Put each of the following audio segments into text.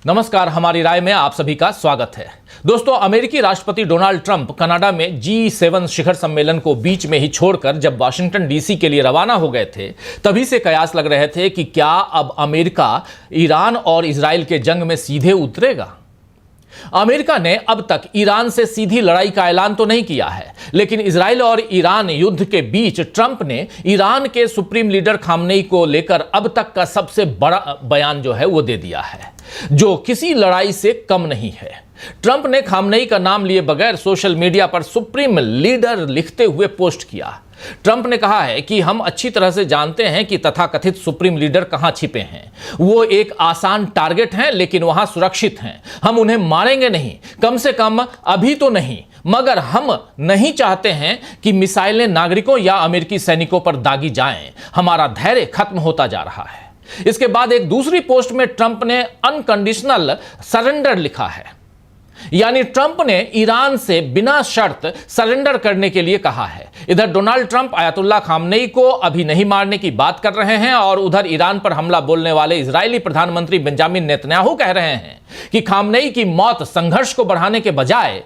नमस्कार, हमारी राय में आप सभी का स्वागत है। दोस्तों, अमेरिकी राष्ट्रपति डोनाल्ड ट्रंप कनाडा में G7 शिखर सम्मेलन को बीच में ही छोड़कर जब वाशिंगटन डीसी के लिए रवाना हो गए थे, तभी से कयास लग रहे थे कि क्या अब अमेरिका ईरान और इजराइल के जंग में सीधे उतरेगा। अमेरिका ने अब तक ईरान से सीधी लड़ाई का ऐलान तो नहीं किया है, लेकिन इजराइल और ईरान युद्ध के बीच ट्रंप ने ईरान के सुप्रीम लीडर खामनेई को लेकर अब तक का सबसे बड़ा बयान जो है वो दे दिया है, जो किसी लड़ाई से कम नहीं है। ट्रंप ने खामनेई का नाम लिए बगैर सोशल मीडिया पर सुप्रीम लीडर लिखते हुए पोस्ट किया। ट्रंप ने कहा है कि हम अच्छी तरह से जानते हैं कि तथाकथित सुप्रीम लीडर कहां छिपे हैं। वो एक आसान टारगेट हैं, लेकिन वहां सुरक्षित हैं। हम उन्हें मारेंगे नहीं, कम से कम अभी तो नहीं, मगर हम नहीं चाहते हैं कि मिसाइलें नागरिकों या अमेरिकी सैनिकों पर दागी जाएं। हमारा धैर्य खत्म होता जा रहा है। इसके बाद एक दूसरी पोस्ट में ट्रंप ने अनकंडीशनल सरेंडर लिखा है, यानी ट्रंप ने ईरान से बिना शर्त सरेंडर करने के लिए कहा है। इधर डोनाल्ड ट्रंप अयातुल्ला खामनेई को अभी नहीं मारने की बात कर रहे हैं और उधर ईरान पर हमला बोलने वाले इजरायली प्रधानमंत्री बेंजामिन नेतन्याहू कह रहे हैं कि खामनेई की मौत संघर्ष को बढ़ाने के बजाय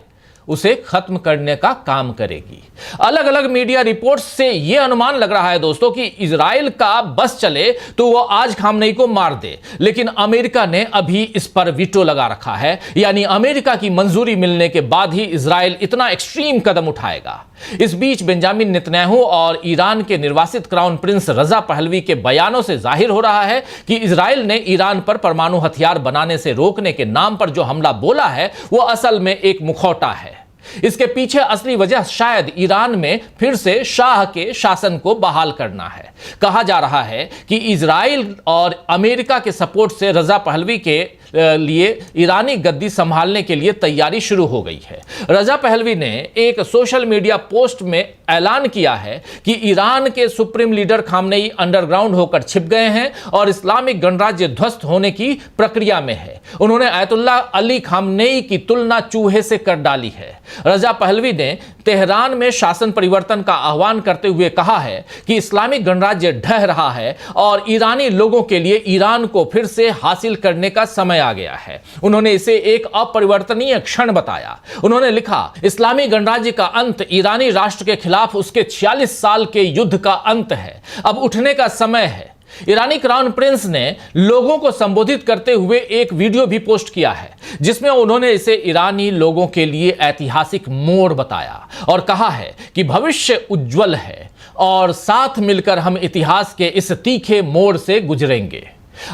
उसे खत्म करने का काम करेगी। अलग अलग मीडिया रिपोर्ट्स से यह अनुमान लग रहा है दोस्तों कि इजराइल का बस चले तो वो आज खामनेई को मार दे, लेकिन अमेरिका ने अभी इस पर वीटो लगा रखा है, यानी अमेरिका की मंजूरी मिलने के बाद ही इजराइल इतना एक्सट्रीम कदम उठाएगा। इस बीच बेंजामिन नेतन्याहू और ईरान के निर्वासित क्राउन प्रिंस रजा पहलवी के बयानों से जाहिर हो रहा है कि इजराइल ने ईरान पर परमाणु हथियार बनाने से रोकने के नाम पर जो हमला बोला है वो असल में एक मुखौटा है। इसके पीछे असली वजह शायद ईरान में फिर से शाह के शासन को बहाल करना है। कहा जा रहा है कि इजराइल और अमेरिका के सपोर्ट से रजा पहलवी के लिए ईरानी गद्दी संभालने के लिए तैयारी शुरू हो गई है। रजा पहलवी ने एक सोशल मीडिया पोस्ट में ऐलान किया है कि ईरान के सुप्रीम लीडर खामनेई अंडरग्राउंड होकर छिप गए हैं और इस्लामिक गणराज्य ध्वस्त होने की प्रक्रिया में है। उन्होंने अयतुल्ला अली खामनेई की तुलना चूहे से कर डाली है। रजा पहलवी ने तेहरान में शासन परिवर्तन का आह्वान करते हुए कहा है कि इस्लामिक गणराज्य ढह रहा है और ईरानी लोगों के लिए ईरान को फिर से हासिल करने का समय आ गया है। उन्होंने इसे एक अपरिवर्तनीय क्षण बताया। उन्होंने लिखा, इस्लामी गणराज्य का अंत ईरानी राष्ट्र के खिलाफ उसके 46 साल के युद्ध का अंत है। अब उठने का समय है। ईरानी क्राउन प्रिंस ने लोगों को संबोधित करते हुए एक वीडियो भी पोस्ट किया है, जिसमें उन्होंने इसे ईरानी लोगों के लिए ऐतिहासिक मोड़ बताया और कहा है कि भविष्य उज्जवल है और साथ मिलकर हम इतिहास के इस तीखे मोड़ से गुजरेंगे।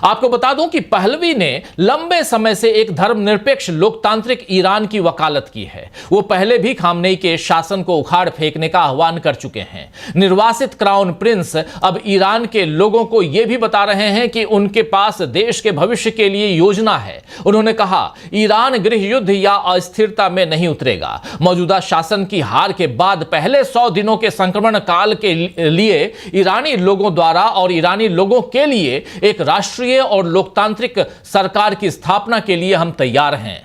आपको बता दूं कि पहलवी ने लंबे समय से एक धर्मनिरपेक्ष लोकतांत्रिक ईरान की वकालत की है। वो पहले भी खामनेई के शासन को उखाड़ फेंकने का आह्वान कर चुके हैं। निर्वासित क्राउन प्रिंस अब ईरान के लोगों को यह भी बता रहे हैं कि उनके पास देश के भविष्य के लिए योजना है। उन्होंने कहा, ईरान गृह युद्ध या अस्थिरता में नहीं उतरेगा। मौजूदा शासन की हार के बाद पहले 100 दिनों के संक्रमण काल के लिए ईरानी लोगों द्वारा और ईरानी लोगों के लिए एक राष्ट्रीय और लोकतांत्रिक सरकार की स्थापना के लिए हम तैयार हैं।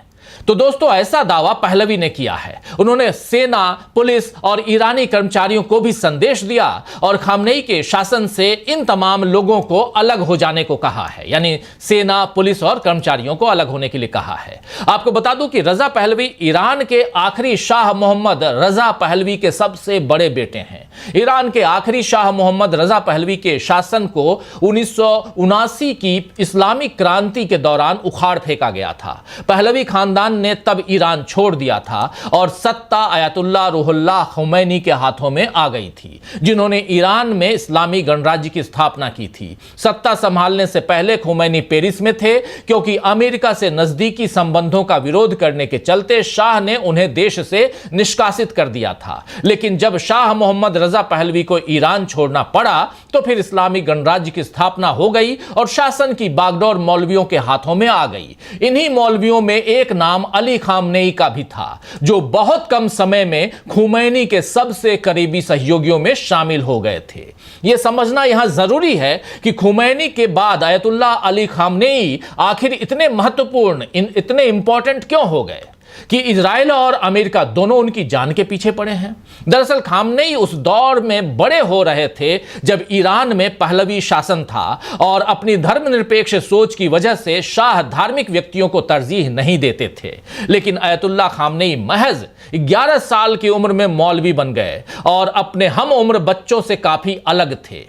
तो दोस्तों, ऐसा दावा पहलवी ने किया है। उन्होंने सेना, पुलिस और ईरानी कर्मचारियों को भी संदेश दिया और खामनेई के शासन से इन तमाम लोगों को अलग हो जाने को कहा है, यानी सेना, पुलिस और कर्मचारियों को अलग होने के लिए कहा है। आपको बता दूं कि रजा पहलवी ईरान के आखिरी शाह मोहम्मद रजा पहलवी के सबसे बड़े बेटे हैं। ईरान के आखिरी शाह मोहम्मद रजा पहलवी के शासन को 1979 की इस्लामिक क्रांति के दौरान उखाड़ फेंका गया था। पहलवी खानदान ने तब ईरान छोड़ दिया था और सत्ता अयतुल्ला रूहुल्लाह खुमैनी के हाथों में आ गई थी, जिन्होंने ईरान में इस्लामी गणराज्य की स्थापना की थी। सत्ता संभालने से पहले खुमैनी पेरिस में थे, क्योंकि अमेरिका से नजदीकी संबंधों का विरोध करने के चलते शाह ने उन्हें देश से निष्कासित कर दिया था। लेकिन जब शाह मोहम्मद रजा पहलवी को ईरान छोड़ना पड़ा तो फिर इस्लामी गणराज्य की स्थापना हो गई और शासन की बागडोर मौलवियों के हाथों में आ गई। इन्हीं मौलवियों में एक नाम अली खामनेई का भी था, जो बहुत कम समय में खुमैनी के सबसे करीबी सहयोगियों में शामिल हो गए थे। यह समझना यहां जरूरी है कि खुमैनी के बाद अयतुल्ला अली खामनेई आखिर इतने महत्वपूर्ण, इतने इंपॉर्टेंट क्यों हो गए। कि इजराइल और अमेरिका दोनों उनकी जान के पीछे पड़े हैं। दरअसल खामनेई उस दौर में बड़े हो रहे थे जब ईरान में पहलवी शासन था और अपनी धर्मनिरपेक्ष सोच की वजह से शाह धार्मिक व्यक्तियों को तरजीह नहीं देते थे। लेकिन अयतुल्ला खामनेई महज 11 साल की उम्र में मौलवी बन गए और अपने हम उम्र बच्चों से काफी अलग थे।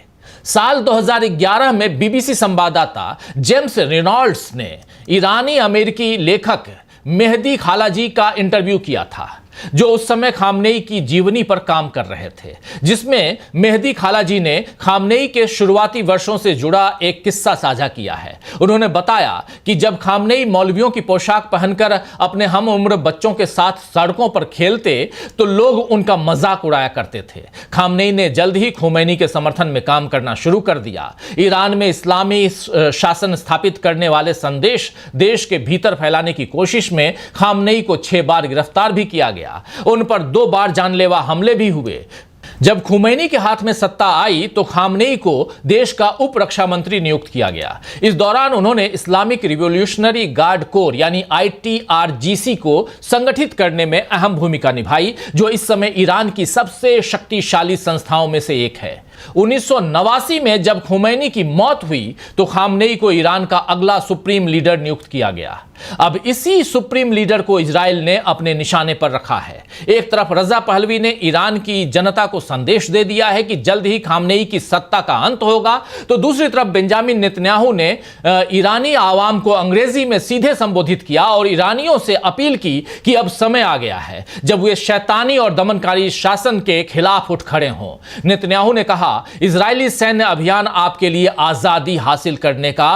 साल 2011 में बीबीसी संवाददाता जेम्स रेनॉल्ड्स ने ईरानी अमेरिकी लेखक मेहदी खालाजी का इंटरव्यू किया था, जो उस समय खामनेई की जीवनी पर काम कर रहे थे, जिसमें मेहदी खालाजी ने खामनेई के शुरुआती वर्षों से जुड़ा एक किस्सा साझा किया है। उन्होंने बताया कि जब खामनेई मौलवियों की पोशाक पहनकर अपने हम उम्र बच्चों के साथ सड़कों पर खेलते तो लोग उनका मजाक उड़ाया करते थे। खामनेई ने जल्द ही खुमैनी के समर्थन में काम करना शुरू कर दिया। ईरान में इस्लामी शासन स्थापित करने वाले संदेश देश के भीतर फैलाने की कोशिश में खामनेई को 6 बार गिरफ्तार भी किया गया। उन पर 2 बार जानलेवा हमले भी हुए। जब खुमैनी के हाथ में सत्ता आई तो खामनेई को देश का उप रक्षा मंत्री नियुक्त किया गया। इस दौरान उन्होंने इस्लामिक रिवॉल्यूशनरी गार्ड कोर यानी ITRGC को संगठित करने में अहम भूमिका निभाई, जो इस समय ईरान की सबसे शक्तिशाली संस्थाओं में से एक है। 1989 में जब खुमैनी की मौत हुई तो खामनेई को ईरान का अगला सुप्रीम लीडर नियुक्त किया गया। अब इसी सुप्रीम लीडर को इजराइल ने अपने निशाने पर रखा है। एक तरफ रजा पहलवी ने ईरान की जनता को संदेश दे दिया है कि जल्द ही खामनेई की सत्ता का अंत होगा, तो दूसरी तरफ बेंजामिन नेतन्याहू ने ईरानी आवाम को अंग्रेजी में सीधे संबोधित किया और ईरानियों से अपील की कि अब समय आ गया है जब वे शैतानी और दमनकारी शासन के खिलाफ उठ खड़े हों। नेतन्याहू ने कहा, इजरायली सैन्य अभियान आपके लिए आजादी हासिल करने का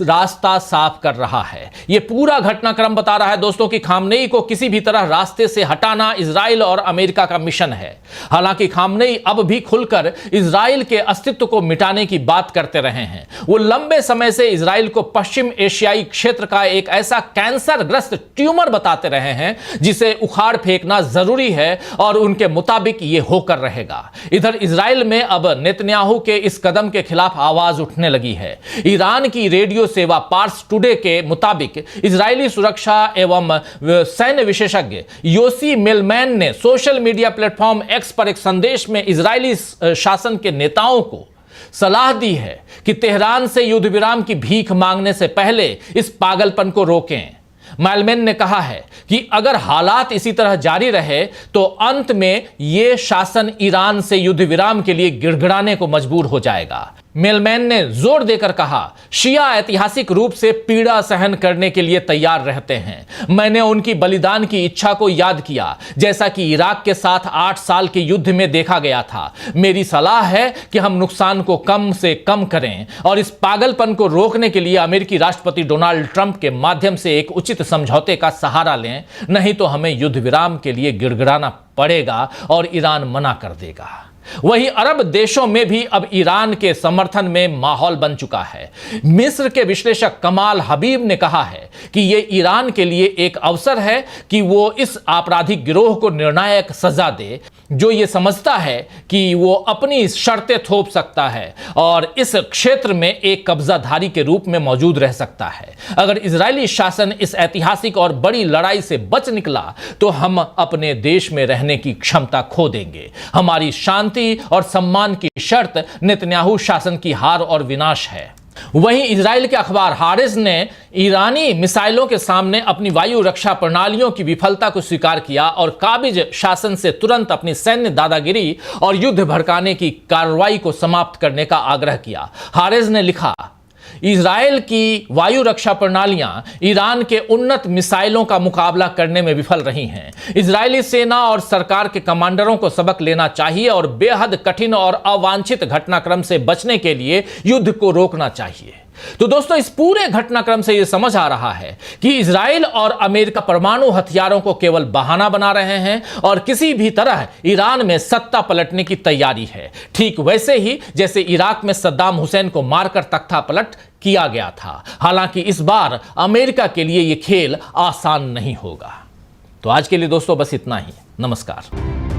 रास्ता साफ कर रहा है। यह पूरा घटनाक्रम बता रहा है दोस्तों कि खामनेई को किसी भी तरह रास्ते से हटाना इजराइल और अमेरिका का मिशन है। हालांकि खामनेई अब भी खुलकर इजराइल के अस्तित्व को मिटाने की बात करते रहे हैं। वो लंबे समय से इजराइल को पश्चिम एशियाई क्षेत्र का एक ऐसा कैंसरग्रस्त ट्यूमर बताते रहे हैं जिसे उखाड़ फेंकना जरूरी है और उनके मुताबिक यह होकर रहेगा। इधर इजराइल में अब नेतन्याहू के इस कदम के खिलाफ आवाज उठने लगी है। ईरान की रेडियो सेवा पार्स टुडे के मुताबिक इजरायली सुरक्षा एवं सैन्य विशेषज्ञ योसी मिलमैन ने सोशल मीडिया प्लेटफॉर्म एक्स पर एक संदेश में इजरायली शासन के नेताओं को सलाह दी है कि तेहरान से युद्ध विराम की भीख मांगने से पहले इस पागलपन को रोकें। मेलमैन ने कहा है कि अगर हालात इसी तरह जारी रहे तो अंत में यह शासन ईरान से युद्ध विराम के लिए गिड़गिड़ाने को मजबूर हो जाएगा। मेलमैन ने जोर देकर कहा, शिया ऐतिहासिक रूप से पीड़ा सहन करने के लिए तैयार रहते हैं। मैंने उनकी बलिदान की इच्छा को याद किया, जैसा कि इराक के साथ 8 साल के युद्ध में देखा गया था। मेरी सलाह है कि हम नुकसान को कम से कम करें और इस पागलपन को रोकने के लिए अमेरिकी राष्ट्रपति डोनाल्ड ट्रंप के माध्यम से एक उचित समझौते का सहारा लें, नहीं तो हमें युद्ध विराम के लिए गिड़गिड़ाना पड़ेगा और ईरान मना कर देगा। वहीं अरब देशों में भी अब ईरान के समर्थन में माहौल बन चुका है। मिस्र के विश्लेषक कमाल हबीब ने कहा है कि यह ईरान के लिए एक अवसर है कि वो इस आपराधिक गिरोह को निर्णायक सजा दे, जो ये समझता है कि वो अपनी शर्तें थोप सकता है और इस क्षेत्र में एक कब्जाधारी के रूप में मौजूद रह सकता है। अगर इजरायली शासन इस ऐतिहासिक और बड़ी लड़ाई से बच निकला तो हम अपने देश में रहने की क्षमता खो देंगे। हमारी शांति और सम्मान की शर्त नेतन्याहू शासन की हार और विनाश है। वहीं इजराइल के अखबार हारिस ने ईरानी मिसाइलों के सामने अपनी वायु रक्षा प्रणालियों की विफलता को स्वीकार किया और काबिज शासन से तुरंत अपनी सैन्य दादागिरी और युद्ध भड़काने की कार्रवाई को समाप्त करने का आग्रह किया। हारिस ने लिखा, इजराइल की वायु रक्षा प्रणालियां ईरान के उन्नत मिसाइलों का मुकाबला करने में विफल रही हैं। इजरायली सेना और सरकार के कमांडरों को सबक लेना चाहिए और बेहद कठिन और अवांछित घटनाक्रम से बचने के लिए युद्ध को रोकना चाहिए। तो दोस्तों, इस पूरे घटनाक्रम से यह समझ आ रहा है कि इजराइल और अमेरिका परमाणु हथियारों को केवल बहाना बना रहे हैं और किसी भी तरह ईरान में सत्ता पलटने की तैयारी है, ठीक वैसे ही जैसे इराक में सद्दाम हुसैन को मारकर तख्ता पलट किया गया था। हालांकि इस बार अमेरिका के लिए यह खेल आसान नहीं होगा। तो आज के लिए दोस्तों बस इतना ही। नमस्कार।